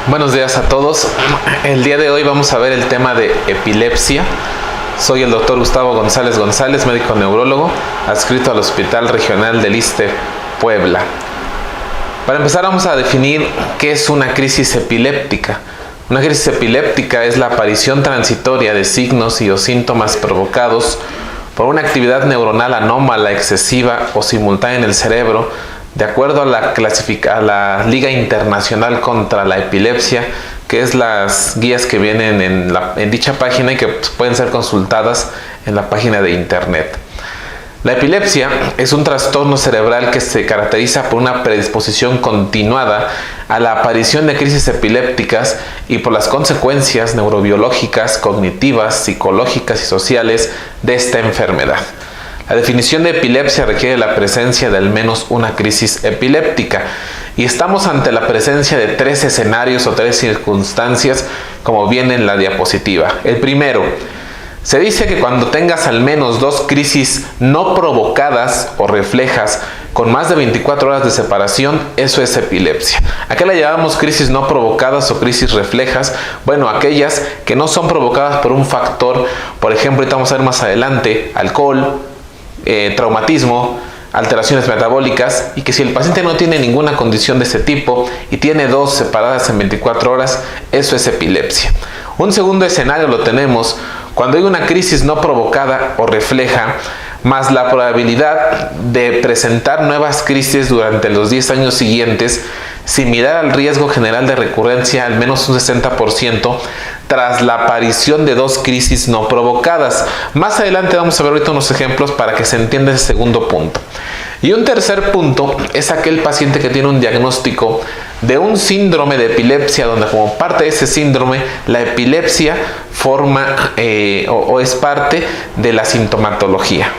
Buenos días a todos. El día de hoy vamos a ver el tema de epilepsia. Soy el doctor Gustavo González González, médico neurólogo, adscrito al Hospital Regional del ISSSTE, Puebla. Para empezar vamos a definir qué es una crisis epiléptica. Una crisis epiléptica es la aparición transitoria de signos y o síntomas provocados por una actividad neuronal anómala, excesiva o simultánea en el cerebro, de acuerdo a la Liga Internacional contra la Epilepsia, que es las guías que vienen en dicha página y que pueden ser consultadas en la página de internet. La epilepsia es un trastorno cerebral que se caracteriza por una predisposición continuada a la aparición de crisis epilépticas y por las consecuencias neurobiológicas, cognitivas, psicológicas y sociales de esta enfermedad. La definición de epilepsia requiere la presencia de al menos una crisis epiléptica y estamos ante la presencia de tres escenarios o tres circunstancias como viene en la diapositiva. El primero, se dice que cuando tengas al menos dos crisis no provocadas o reflejas con más de 24 horas de separación, eso es epilepsia. ¿A qué le llamamos crisis no provocadas o crisis reflejas? Bueno, aquellas que no son provocadas por un factor, por ejemplo, ahorita vamos a ver más adelante, alcohol, traumatismo, alteraciones metabólicas, y que si el paciente no tiene ninguna condición de ese tipo y tiene dos separadas en 24 horas, eso es epilepsia. Un segundo escenario lo tenemos cuando hay una crisis no provocada o refleja, más la probabilidad de presentar nuevas crisis durante los 10 años siguientes, similar al riesgo general de recurrencia, al menos un 60%, tras la aparición de dos crisis no provocadas. Más adelante vamos a ver ahorita unos ejemplos para que se entienda ese segundo punto. Y un tercer punto es aquel paciente que tiene un diagnóstico de un síndrome de epilepsia, donde como parte de ese síndrome, la epilepsia forma o es parte de la sintomatología.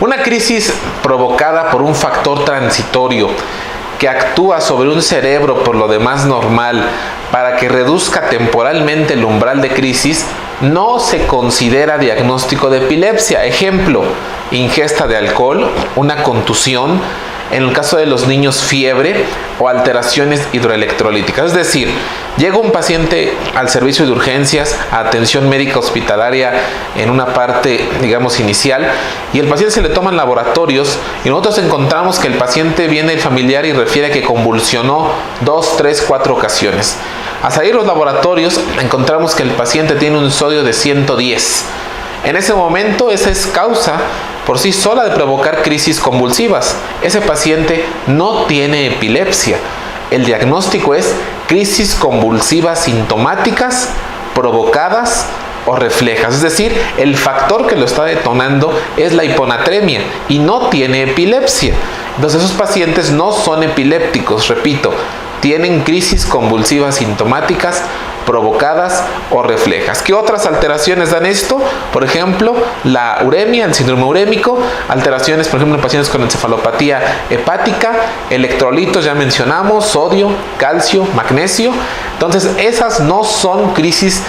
Una crisis provocada por un factor transitorio que actúa sobre un cerebro por lo demás normal para que reduzca temporalmente el umbral de crisis, no se considera diagnóstico de epilepsia. Ejemplo, ingesta de alcohol, una contusión, en el caso de los niños fiebre o alteraciones hidroelectrolíticas. Es decir, llega un paciente al servicio de urgencias, a atención médica hospitalaria en una parte, digamos, inicial, y el paciente se le toman laboratorios y nosotros encontramos que el paciente viene el familiar y refiere que convulsionó 2, 3, 4 ocasiones. A salir los laboratorios encontramos que el paciente tiene un sodio de 110. En ese momento esa es causa por sí sola de provocar crisis convulsivas. Ese paciente no tiene epilepsia. El diagnóstico es crisis convulsivas sintomáticas provocadas o reflejas. Es decir, el factor que lo está detonando es la hiponatremia y no tiene epilepsia. Entonces esos pacientes no son epilépticos, repito, tienen crisis convulsivas sintomáticas provocadas o reflejas. ¿Qué otras alteraciones dan esto? Por ejemplo, la uremia, el síndrome urémico, alteraciones, por ejemplo, en pacientes con encefalopatía hepática, electrolitos, ya mencionamos, sodio, calcio, magnesio. Entonces, esas no son crisis,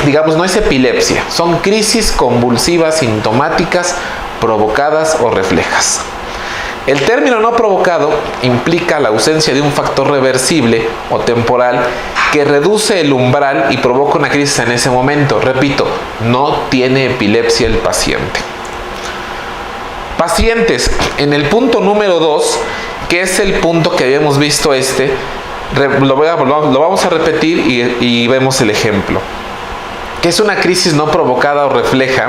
digamos, no es epilepsia, son crisis convulsivas sintomáticas provocadas o reflejas. El término no provocado implica la ausencia de un factor reversible o temporal que reduce el umbral y provoca una crisis en ese momento. Repito, no tiene epilepsia el paciente. Pacientes, en el punto número 2, que es el punto que habíamos visto lo vamos a repetir y vemos el ejemplo. Que es una crisis no provocada o refleja,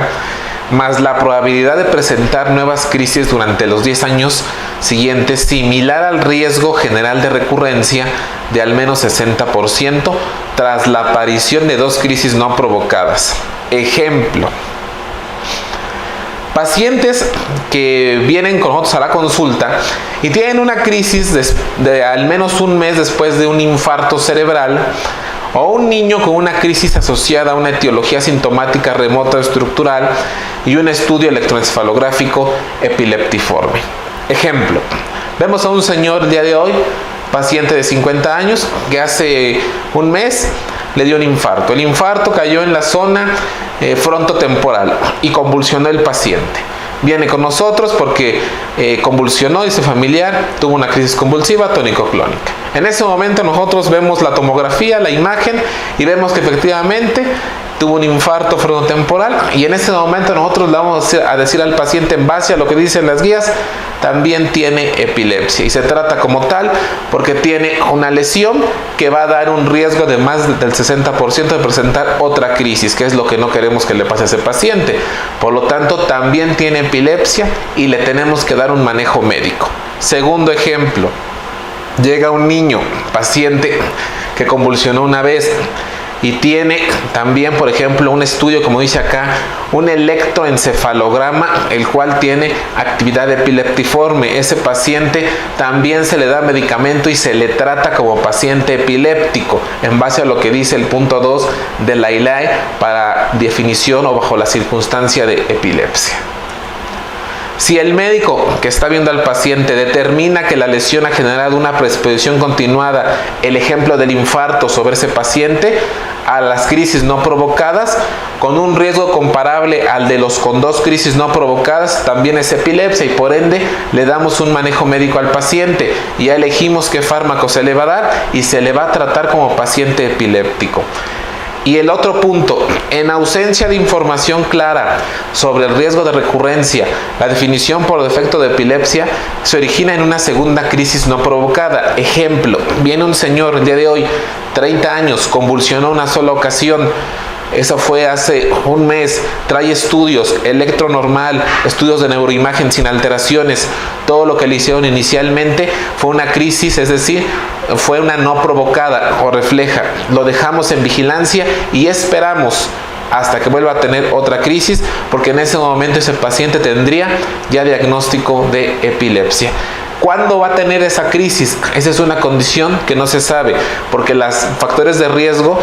más la probabilidad de presentar nuevas crisis durante los 10 años siguientes, similar al riesgo general de recurrencia de al menos 60% tras la aparición de dos crisis no provocadas. Ejemplo, pacientes que vienen con nosotros a la consulta y tienen una crisis de al menos un mes después de un infarto cerebral, o un niño con una crisis asociada a una etiología sintomática remota o estructural y un estudio electroencefalográfico epileptiforme. Ejemplo, vemos a un señor el día de hoy, paciente de 50 años, que hace un mes le dio un infarto. El infarto cayó en la zona frontotemporal y convulsionó el paciente. viene con nosotros porque convulsionó, dice familiar, tuvo una crisis convulsiva tónico-clónica. En ese momento nosotros vemos la tomografía, la imagen, y vemos que efectivamente tuvo un infarto frontotemporal, y en ese momento nosotros le vamos a decir al paciente, en base a lo que dicen las guías, también tiene epilepsia, y se trata como tal porque tiene una lesión que va a dar un riesgo de más del 60% de presentar otra crisis, que es lo que no queremos que le pase a ese paciente. Por lo tanto, también tiene epilepsia y le tenemos que dar un manejo médico. Segundo ejemplo, llega un niño, paciente que convulsionó una vez, y tiene también, por ejemplo, un estudio, como dice acá, un electroencefalograma, el cual tiene actividad epileptiforme. Ese paciente también se le da medicamento y se le trata como paciente epiléptico, en base a lo que dice el punto 2 de la ILAE para definición o bajo la circunstancia de epilepsia. Si el médico que está viendo al paciente determina que la lesión ha generado una predisposición continuada, el ejemplo del infarto sobre ese paciente, a las crisis no provocadas, con un riesgo comparable al de los con dos crisis no provocadas, también es epilepsia, y por ende le damos un manejo médico al paciente y ya elegimos qué fármaco se le va a dar y se le va a tratar como paciente epiléptico. Y el otro punto, en ausencia de información clara sobre el riesgo de recurrencia, la definición por defecto de epilepsia se origina en una segunda crisis no provocada. Ejemplo, viene un señor el día de hoy, 30 años, convulsionó una sola ocasión. Eso fue hace un mes, trae estudios, electronormal, estudios de neuroimagen sin alteraciones. Todo lo que le hicieron inicialmente fue una crisis, es decir, fue una no provocada o refleja. Lo dejamos en vigilancia y esperamos hasta que vuelva a tener otra crisis, porque en ese momento ese paciente tendría ya diagnóstico de epilepsia. ¿Cuándo va a tener esa crisis? Esa es una condición que no se sabe, porque los factores de riesgo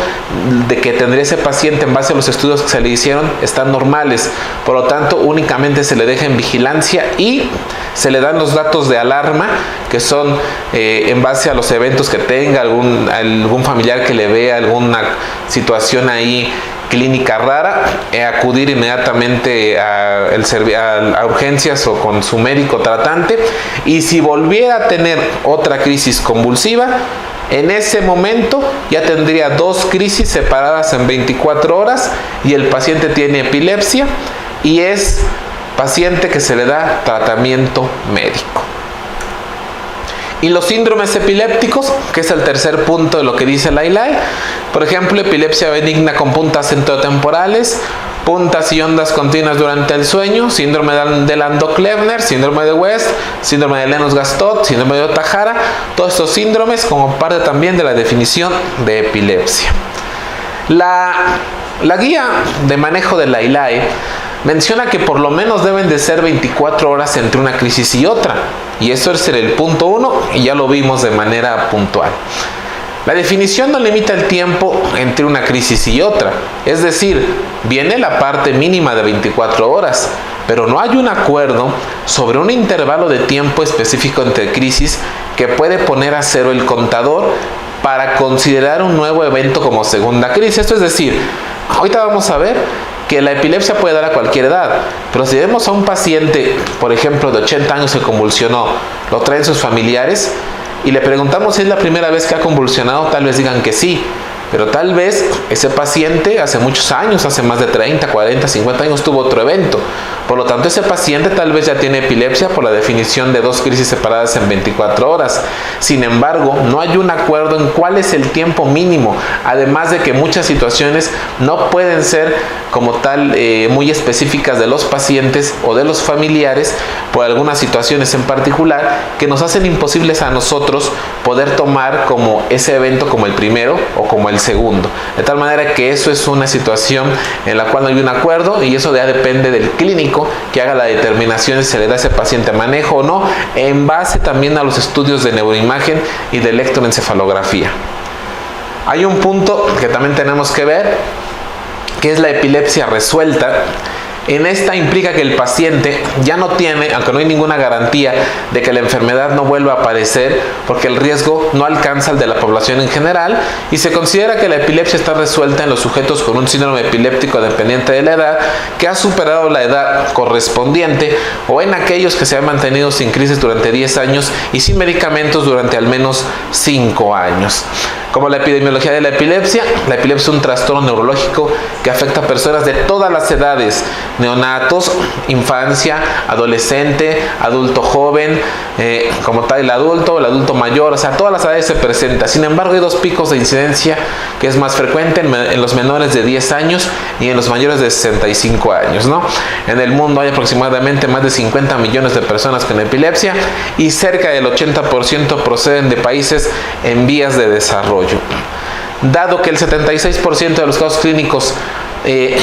de que tendría ese paciente en base a los estudios que se le hicieron están normales. Por lo tanto, únicamente se le deja en vigilancia y se le dan los datos de alarma, que son en base a los eventos que tenga, algún familiar que le vea alguna situación ahí clínica rara, acudir inmediatamente a urgencias o con su médico tratante, y si volviera a tener otra crisis convulsiva, en ese momento ya tendría dos crisis separadas en 24 horas y el paciente tiene epilepsia y es paciente que se le da tratamiento médico. Y los síndromes epilépticos, que es el tercer punto de lo que dice la ILAE, por ejemplo, epilepsia benigna con puntas centrotemporales, puntas y ondas continuas durante el sueño, síndrome de Landau-Kleffner, síndrome de West, síndrome de Lennox-Gastaut, síndrome de Ohtahara, todos estos síndromes como parte también de la definición de epilepsia. La guía de manejo de la ILAE menciona que por lo menos deben de ser 24 horas entre una crisis y otra, y eso es el punto 1 y ya lo vimos de manera puntual. La definición no limita el tiempo entre una crisis y otra, es decir, viene la parte mínima de 24 horas, pero no hay un acuerdo sobre un intervalo de tiempo específico entre crisis que puede poner a cero el contador para considerar un nuevo evento como segunda crisis. Esto es decir, ahorita vamos a ver que la epilepsia puede dar a cualquier edad, pero si vemos a un paciente, por ejemplo, de 80 años que convulsionó, lo traen sus familiares y le preguntamos si es la primera vez que ha convulsionado, tal vez digan que sí, pero tal vez ese paciente hace muchos años, hace más de 30, 40, 50 años tuvo otro evento. Por lo tanto, ese paciente tal vez ya tiene epilepsia por la definición de dos crisis separadas en 24 horas. Sin embargo, no hay un acuerdo en cuál es el tiempo mínimo, además de que muchas situaciones no pueden ser como tal muy específicas de los pacientes o de los familiares por algunas situaciones en particular que nos hacen imposibles a nosotros poder tomar como ese evento como el primero o como el segundo. De tal manera que eso es una situación en la cual no hay un acuerdo y eso ya depende del clínico que haga la determinación si se le da a ese paciente manejo o no, en base también a los estudios de neuroimagen y de electroencefalografía. Hay un punto que también tenemos que ver, que es la epilepsia resuelta. En esta implica que el paciente ya no tiene, aunque no hay ninguna garantía de que la enfermedad no vuelva a aparecer, porque el riesgo no alcanza al de la población en general, y se considera que la epilepsia está resuelta en los sujetos con un síndrome epiléptico dependiente de la edad, que ha superado la edad correspondiente, o en aquellos que se han mantenido sin crisis durante 10 años y sin medicamentos durante al menos 5 años. Como la epidemiología de la epilepsia es un trastorno neurológico que afecta a personas de todas las edades, neonatos, infancia, adolescente, adulto joven, como tal el adulto mayor, o sea, todas las edades se presenta. Sin embargo, hay dos picos de incidencia que es más frecuente en los menores de 10 años y en los mayores de 65 años, ¿no? En el mundo hay aproximadamente más de 50 millones de personas con epilepsia y cerca del 80% proceden de países en vías de desarrollo. Dado que el 76% de los casos clínicos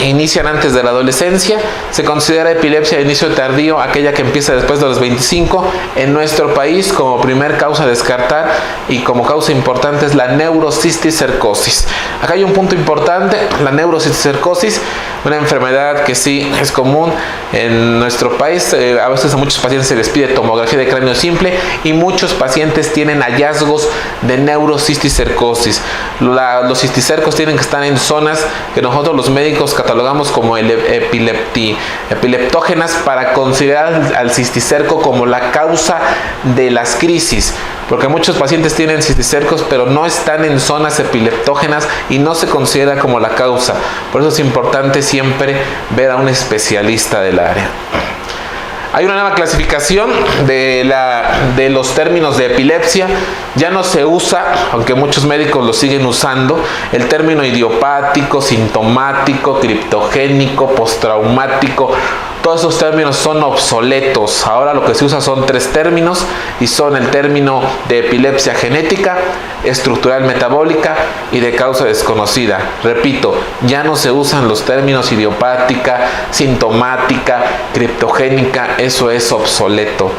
inician antes de la adolescencia, se considera epilepsia de inicio tardío aquella que empieza después de los 25 en nuestro país como primer causa a descartar, y como causa importante es la neurocisticercosis. Acá hay un punto importante: la neurocisticercosis, una enfermedad que sí es común en nuestro país. A veces a muchos pacientes se les pide tomografía de cráneo simple y muchos pacientes tienen hallazgos de neurocisticercosis. Los cisticercos tienen que estar en zonas que nosotros los médicos catalogamos como epileptógenas, para considerar al cisticerco como la causa de las crisis, porque muchos pacientes tienen cisticercos pero no están en zonas epileptógenas y no se considera como la causa. Por eso es importante siempre ver a un especialista del área. Hay una nueva clasificación de los términos de epilepsia. Ya no se usa, aunque muchos médicos lo siguen usando, el término idiopático, sintomático, criptogénico, postraumático. Todos esos términos son obsoletos. Ahora lo que se usa son 3 términos, y son el término de epilepsia genética, estructural metabólica y de causa desconocida. Repito, ya no se usan los términos idiopática, sintomática, criptogénica. Eso es obsoleto.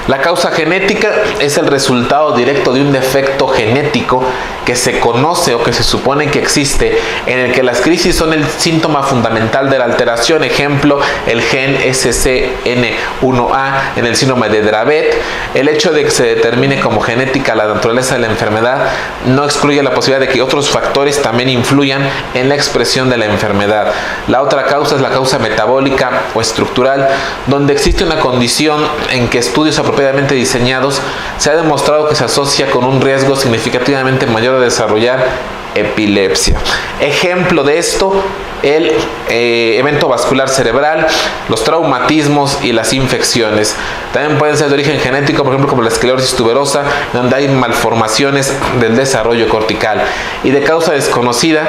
La causa genética es el resultado directo de un defecto genético que se conoce o que se supone que existe, en el que las crisis son el síntoma fundamental de la alteración. Ejemplo, el gen SCN1A en el síndrome de Dravet. El hecho de que se determine como genética la naturaleza de la enfermedad no excluye la posibilidad de que otros factores también influyan en la expresión de la enfermedad. La otra causa es la causa metabólica o estructural, donde existe una condición en que estudios apropiadamente diseñados se ha demostrado que se asocia con un riesgo significativamente mayor de desarrollar epilepsia. Ejemplo de esto: el evento vascular cerebral, los traumatismos y las infecciones. También pueden ser de origen genético, por ejemplo como la esclerosis tuberosa, donde hay malformaciones del desarrollo cortical. Y de causa desconocida,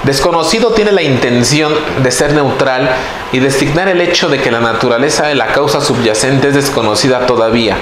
desconocido tiene la intención de ser neutral y designar el hecho de que la naturaleza de la causa subyacente es desconocida todavía.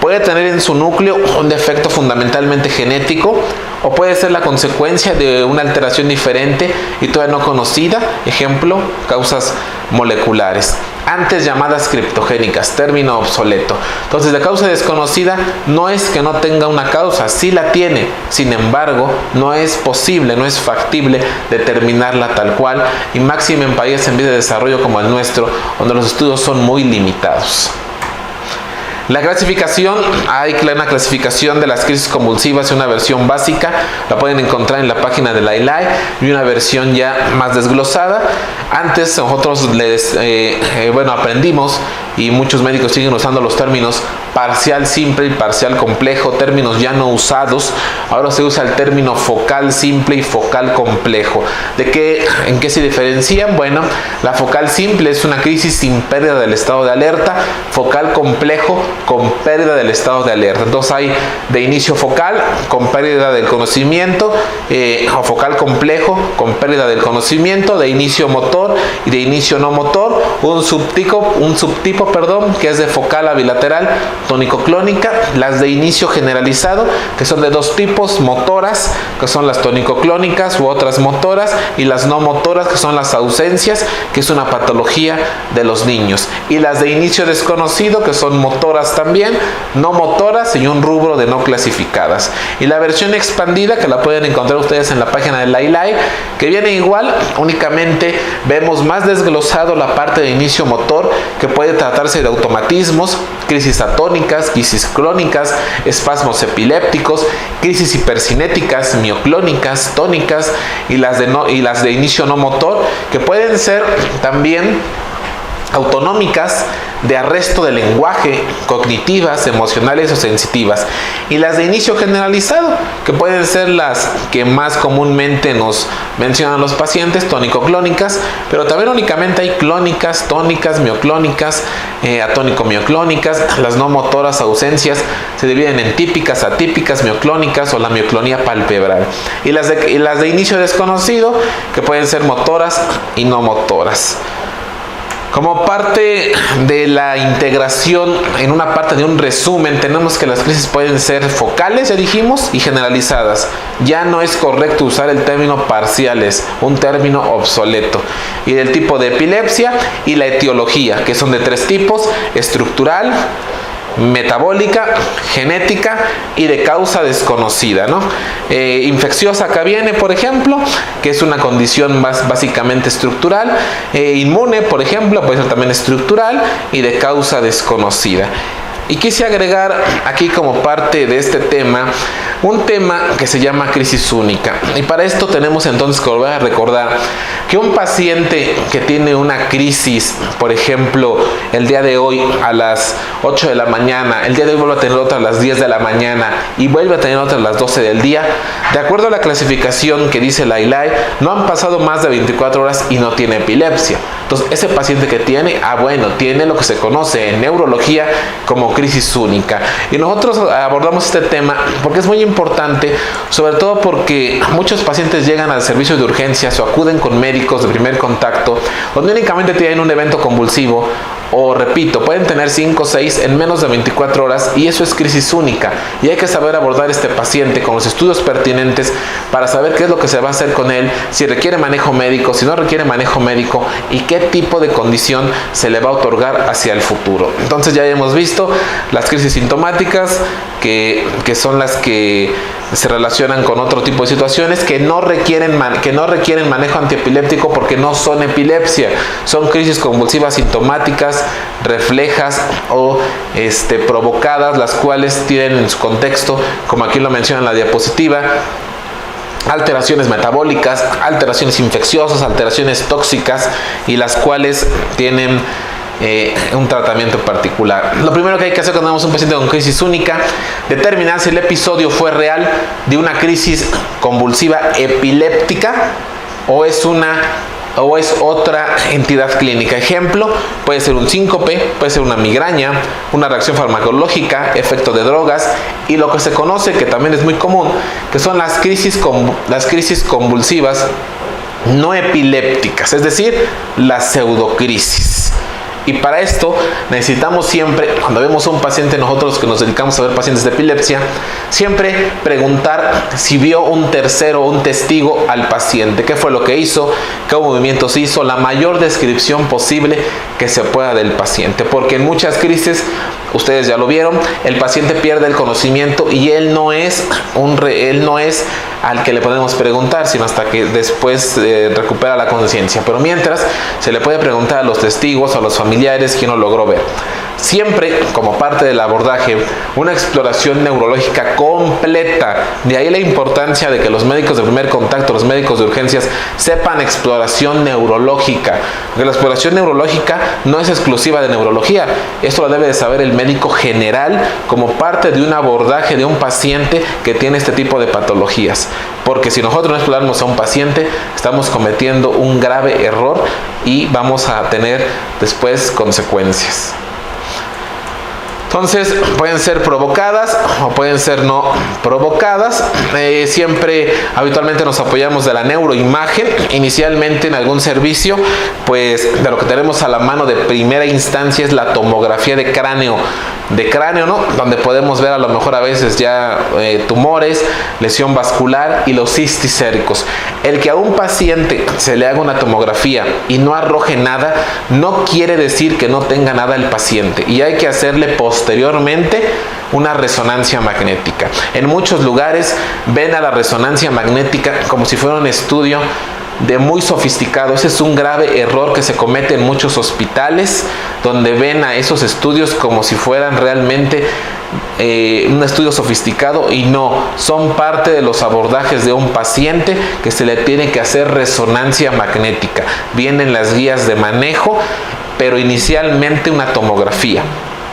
Puede tener en su núcleo un defecto fundamentalmente genético, o puede ser la consecuencia de una alteración diferente y todavía no conocida. Ejemplo, causas moleculares, antes llamadas criptogénicas, término obsoleto. Entonces, la causa desconocida no es que no tenga una causa, sí la tiene. Sin embargo, no es posible, no es factible determinarla tal cual, y máxime en países en vías de desarrollo como el nuestro, donde los estudios son muy limitados. La clasificación: hay una clasificación de las crisis convulsivas y una versión básica, la pueden encontrar en la página de la ILAE, y una versión ya más desglosada. Antes nosotros aprendimos, y muchos médicos siguen usando los términos parcial simple y parcial complejo, términos ya no usados. Ahora se usa el término focal simple y focal complejo. ¿En qué se diferencian? Bueno, la focal simple es una crisis sin pérdida del estado de alerta, focal complejo con pérdida del estado de alerta. Entonces hay de inicio focal con pérdida del conocimiento, o focal complejo con pérdida del conocimiento, de inicio motor y de inicio no motor. Un subtipo tipo, que es de focal a bilateral, tónico-clónica, las de inicio generalizado, que son de dos tipos, motoras, que son las tónico-clónicas u otras motoras, y las no motoras, que son las ausencias, que es una patología de los niños, y las de inicio desconocido, que son motoras también, no motoras y un rubro de no clasificadas. Y la versión expandida, que la pueden encontrar ustedes en la página de la ILAE, que viene igual, únicamente vemos más desglosado la parte de inicio motor, que puede tratarse de automatismos, crisis atónicas, crisis clónicas, espasmos epilépticos, crisis hipercinéticas, mioclónicas, tónicas, y las de inicio no motor, que pueden ser también autonómicas, de arresto del lenguaje, cognitivas, emocionales o sensitivas, y las de inicio generalizado, que pueden ser las que más comúnmente nos mencionan los pacientes, tónico-clónicas, pero también únicamente hay clónicas, tónicas, mioclónicas, atónico-mioclónicas. Las no motoras, ausencias, se dividen en típicas, atípicas, mioclónicas o la mioclonía palpebral, y las de inicio desconocido, que pueden ser motoras y no motoras. Como parte de la integración, en una parte de un resumen, tenemos que las crisis pueden ser focales, ya dijimos, y generalizadas. Ya no es correcto usar el término parciales, un término obsoleto. Y del tipo de epilepsia y la etiología, que son de tres tipos: estructural, metabólica, genética y de causa desconocida, ¿no? Infecciosa acá viene, por ejemplo, que es una condición más básicamente estructural. Inmune, por ejemplo, puede ser también estructural y de causa desconocida. Y quise agregar aquí, como parte de este tema, un tema que se llama crisis única. Y para esto tenemos entonces que volver a recordar que un paciente que tiene una crisis, por ejemplo, el día de hoy a las 8 de la mañana, el día de hoy vuelve a tener otra a las 10 de la mañana y vuelve a tener otra a las 12 del día, de acuerdo a la clasificación que dice la ILAE, no han pasado más de 24 horas y no tiene epilepsia. Entonces, ese paciente que tiene, tiene lo que se conoce en neurología como crisis única. Y nosotros abordamos este tema porque es muy importante, sobre todo porque muchos pacientes llegan al servicio de urgencias o acuden con médicos de primer contacto, donde únicamente tienen un evento convulsivo, o repito, pueden tener 5 o 6 en menos de 24 horas, y eso es crisis única. Y hay que saber abordar este paciente con los estudios pertinentes para saber qué es lo que se va a hacer con él, si requiere manejo médico, si no requiere manejo médico, y qué tipo de condición se le va a otorgar hacia el futuro. Entonces ya hemos visto las crisis sintomáticas, que son las que se relacionan con otro tipo de situaciones que no requieren manejo antiepiléptico porque no son epilepsia, son crisis convulsivas sintomáticas, reflejas o provocadas, las cuales tienen en su contexto, como aquí lo menciona en la diapositiva, alteraciones metabólicas, alteraciones infecciosas, alteraciones tóxicas, y las cuales tienen un tratamiento particular. Lo primero que hay que hacer cuando tenemos un paciente con crisis única, determinar si el episodio fue real de una crisis convulsiva epiléptica o es otra entidad clínica. Ejemplo, puede ser un síncope, puede ser una migraña, una reacción farmacológica, efecto de drogas, y lo que se conoce, que también es muy común, que son las crisis convulsivas no epilépticas, es decir, la pseudocrisis. Y para esto necesitamos siempre, cuando vemos a un paciente, nosotros que nos dedicamos a ver pacientes de epilepsia, siempre preguntar si vio un tercero o un testigo al paciente, qué fue lo que hizo, qué movimientos hizo, la mayor descripción posible que se pueda del paciente, porque en muchas crisis, ustedes ya lo vieron, el paciente pierde el conocimiento y él no es al que le podemos preguntar, sino hasta que después recupera la conciencia. Pero mientras, se le puede preguntar a los testigos, a los familiares, quién lo logró ver. Siempre, como parte del abordaje, una exploración neurológica completa. De ahí la importancia de que los médicos de primer contacto, los médicos de urgencias, sepan exploración neurológica. Porque la exploración neurológica no es exclusiva de neurología. Esto lo debe de saber el médico general como parte de un abordaje de un paciente que tiene este tipo de patologías. Porque si nosotros no exploramos a un paciente, estamos cometiendo un grave error y vamos a tener después consecuencias. Entonces pueden ser provocadas o pueden ser no provocadas. Siempre habitualmente nos apoyamos de la neuroimagen. Inicialmente en algún servicio, pues de lo que tenemos a la mano de primera instancia es la tomografía de cráneo, ¿no? Donde podemos ver a lo mejor a veces ya tumores, lesión vascular y los cisticéricos. El que a un paciente se le haga una tomografía y no arroje nada, no quiere decir que no tenga nada el paciente, y hay que hacerle posteriormente una resonancia magnética. En muchos lugares ven a la resonancia magnética como si fuera un estudio de muy sofisticado. Ese es un grave error que se comete en muchos hospitales, donde ven a esos estudios como si fueran realmente un estudio sofisticado, y no, son parte de los abordajes de un paciente que se le tiene que hacer resonancia magnética. Vienen las guías de manejo, pero inicialmente una tomografía,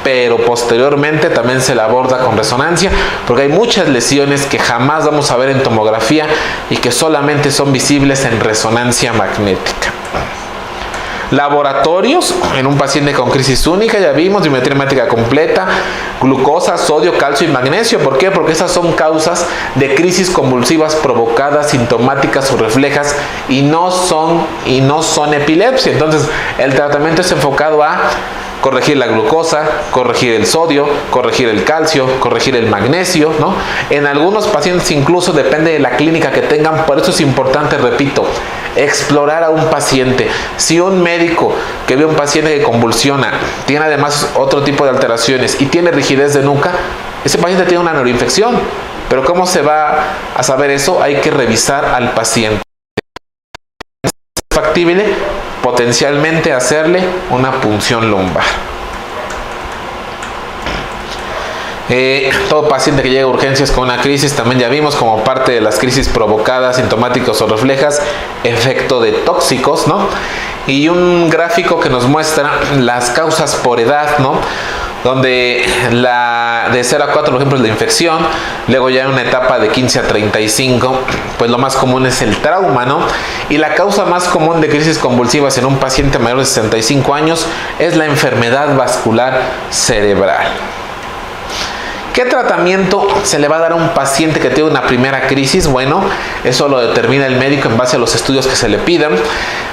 pero posteriormente también se la aborda con resonancia, porque hay muchas lesiones que jamás vamos a ver en tomografía y que solamente son visibles en resonancia magnética. Laboratorios en un paciente con crisis única, ya vimos, diometría hemática completa, glucosa, sodio, calcio y magnesio. ¿Por qué? Porque esas son causas de crisis convulsivas provocadas, sintomáticas o reflejas, y no son epilepsia. Entonces el tratamiento es enfocado a corregir la glucosa, corregir el sodio, corregir el calcio, corregir el magnesio, ¿no? En algunos pacientes incluso depende de la clínica que tengan. Por eso es importante, repito, explorar a un paciente. Si un médico que ve a un paciente que convulsiona, tiene además otro tipo de alteraciones y tiene rigidez de nuca, ese paciente tiene una neuroinfección. Pero ¿cómo se va a saber eso? Hay que revisar al paciente. ¿Es factible? Potencialmente hacerle una punción lumbar. Todo paciente que llega a urgencias con una crisis, también ya vimos como parte de las crisis provocadas, sintomáticos o reflejas, efecto de tóxicos, ¿no? Y un gráfico que nos muestra las causas por edad, ¿no? Donde la de 0 a 4, por ejemplo, es la infección. Luego ya en una etapa de 15 a 35, pues lo más común es el trauma, ¿no? Y la causa más común de crisis convulsivas en un paciente mayor de 65 años es la enfermedad vascular cerebral. ¿Qué tratamiento se le va a dar a un paciente que tiene una primera crisis? Bueno, eso lo determina el médico en base a los estudios que se le pidan.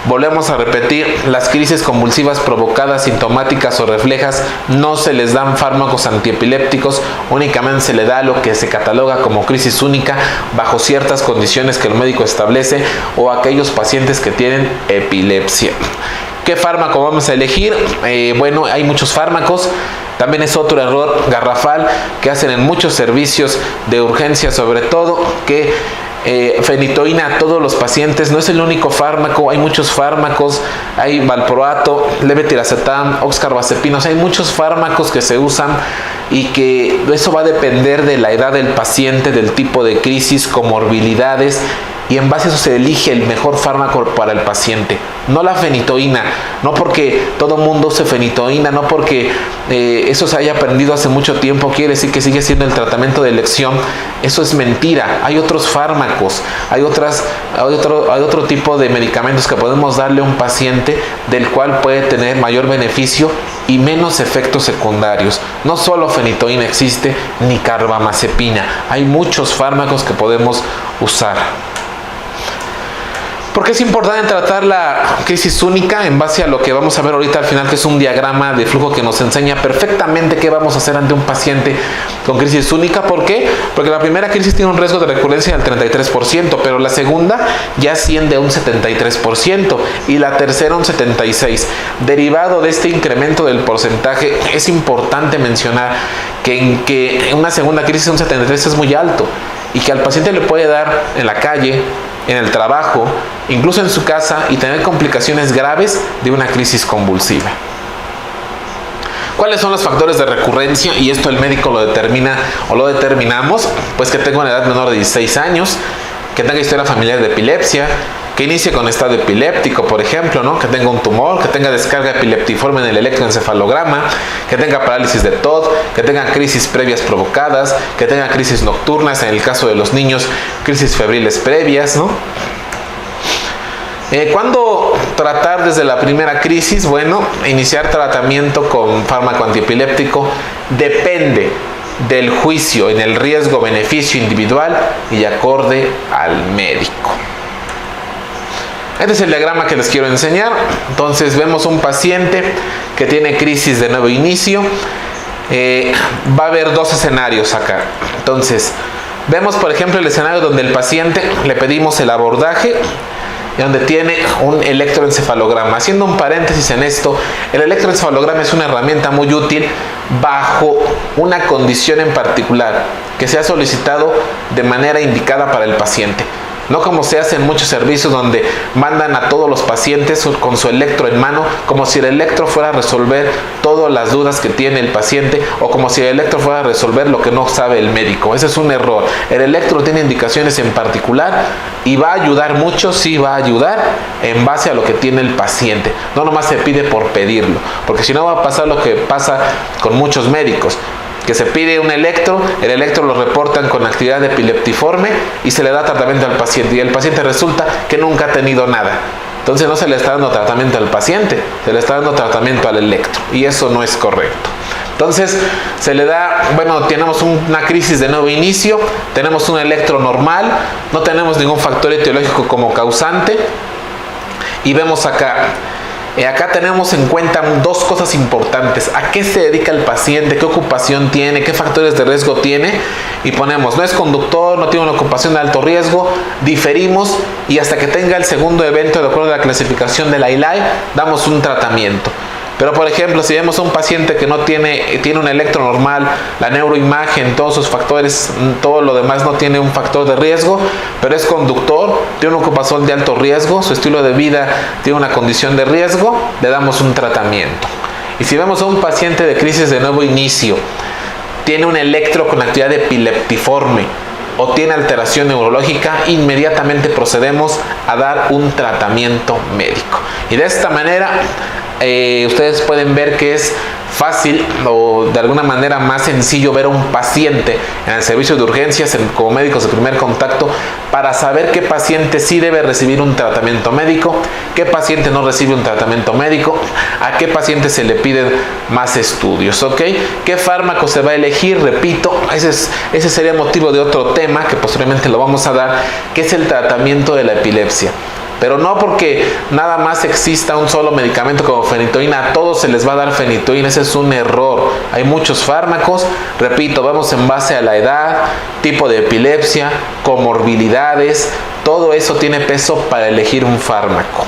Volvemos a repetir, las crisis convulsivas provocadas, sintomáticas o reflejas, no se les dan fármacos antiepilépticos, únicamente se le da lo que se cataloga como crisis única bajo ciertas condiciones que el médico establece, o a aquellos pacientes que tienen epilepsia. ¿Qué fármaco vamos a elegir? Bueno, hay muchos fármacos. También es otro error garrafal que hacen en muchos servicios de urgencia, sobre todo, que fenitoína a todos los pacientes. No es el único fármaco, hay muchos fármacos, hay valproato, levetiracetam, oxcarbazepina. Hay muchos fármacos que se usan, y que eso va a depender de la edad del paciente, del tipo de crisis, comorbilidades, y en base a eso se elige el mejor fármaco para el paciente. No la fenitoína, no porque todo el mundo use fenitoína, no porque eso se haya aprendido hace mucho tiempo, quiere decir que sigue siendo el tratamiento de elección. Eso es mentira. Hay otros fármacos, hay otro tipo de medicamentos que podemos darle a un paciente, del cual puede tener mayor beneficio y menos efectos secundarios. No solo fenitoína existe, ni carbamazepina. Hay muchos fármacos que podemos usar. Porque es importante tratar la crisis única en base a lo que vamos a ver ahorita al final, que es un diagrama de flujo que nos enseña perfectamente qué vamos a hacer ante un paciente con crisis única. ¿Por qué? Porque la primera crisis tiene un riesgo de recurrencia del 33%, pero la segunda ya asciende a un 73% y la tercera un 76%. Derivado de este incremento del porcentaje, es importante mencionar que en una segunda crisis un 73% es muy alto, y que al paciente le puede dar en la calle, en el trabajo, incluso en su casa, y tener complicaciones graves de una crisis convulsiva. ¿Cuáles son los factores de recurrencia? Y esto el médico lo determina, o lo determinamos, pues que tenga una edad menor de 16 años, que tenga historia familiar de epilepsia, que inicie con estado epiléptico, por ejemplo, ¿no? Que tenga un tumor, que tenga descarga epileptiforme en el electroencefalograma, que tenga parálisis de TOD, que tenga crisis previas provocadas, que tenga crisis nocturnas, en el caso de los niños, crisis febriles previas, ¿no? Cuando tratar desde la primera crisis? Bueno, iniciar tratamiento con fármaco antiepiléptico depende del juicio en el riesgo-beneficio individual y acorde al médico. Este es el diagrama que les quiero enseñar. Entonces vemos un paciente que tiene crisis de nuevo inicio. Va a haber dos escenarios acá. Entonces vemos por ejemplo el escenario donde el paciente le pedimos el abordaje y donde tiene un electroencefalograma. Haciendo un paréntesis en esto, el electroencefalograma es una herramienta muy útil bajo una condición en particular que se ha solicitado de manera indicada para el paciente. No como se hace en muchos servicios donde mandan a todos los pacientes con su electro en mano, como si el electro fuera a resolver todas las dudas que tiene el paciente, o como si el electro fuera a resolver lo que no sabe el médico. Ese es un error. El electro tiene indicaciones en particular y va a ayudar mucho, sí va a ayudar en base a lo que tiene el paciente. No nomás se pide por pedirlo, porque si no va a pasar lo que pasa con muchos médicos, que se pide un electro, el electro lo reportan con actividad epileptiforme y se le da tratamiento al paciente, y el paciente resulta que nunca ha tenido nada. Entonces no se le está dando tratamiento al paciente, se le está dando tratamiento al electro, y eso no es correcto. Entonces se le da, bueno, tenemos una crisis de nuevo inicio, tenemos un electro normal, no tenemos ningún factor etiológico como causante, y vemos acá. Acá tenemos en cuenta dos cosas importantes: a qué se dedica el paciente, qué ocupación tiene, qué factores de riesgo tiene, y ponemos no es conductor, no tiene una ocupación de alto riesgo, diferimos, y hasta que tenga el segundo evento de acuerdo a la clasificación de la ILAI damos un tratamiento. Pero por ejemplo, si vemos a un paciente que no tiene un electro normal, la neuroimagen, todos sus factores, todo lo demás no tiene un factor de riesgo, pero es conductor, tiene una ocupación de alto riesgo, su estilo de vida tiene una condición de riesgo, le damos un tratamiento. Y si vemos a un paciente de crisis de nuevo inicio, tiene un electro con actividad epileptiforme o tiene alteración neurológica, inmediatamente procedemos a dar un tratamiento médico. Y de esta manera ustedes pueden ver que es fácil o de alguna manera más sencillo ver a un paciente en el servicio de urgencias como médicos de primer contacto para saber qué paciente sí debe recibir un tratamiento médico, qué paciente no recibe un tratamiento médico, a qué paciente se le piden más estudios, ¿ok? ¿Qué fármaco se va a elegir? Repito, ese sería motivo de otro tema que posteriormente lo vamos a dar, que es el tratamiento de la epilepsia. Pero no porque nada más exista un solo medicamento como fenitoína, a todos se les va a dar fenitoína, ese es un error. Hay muchos fármacos, repito, vamos en base a la edad, tipo de epilepsia, comorbilidades, todo eso tiene peso para elegir un fármaco.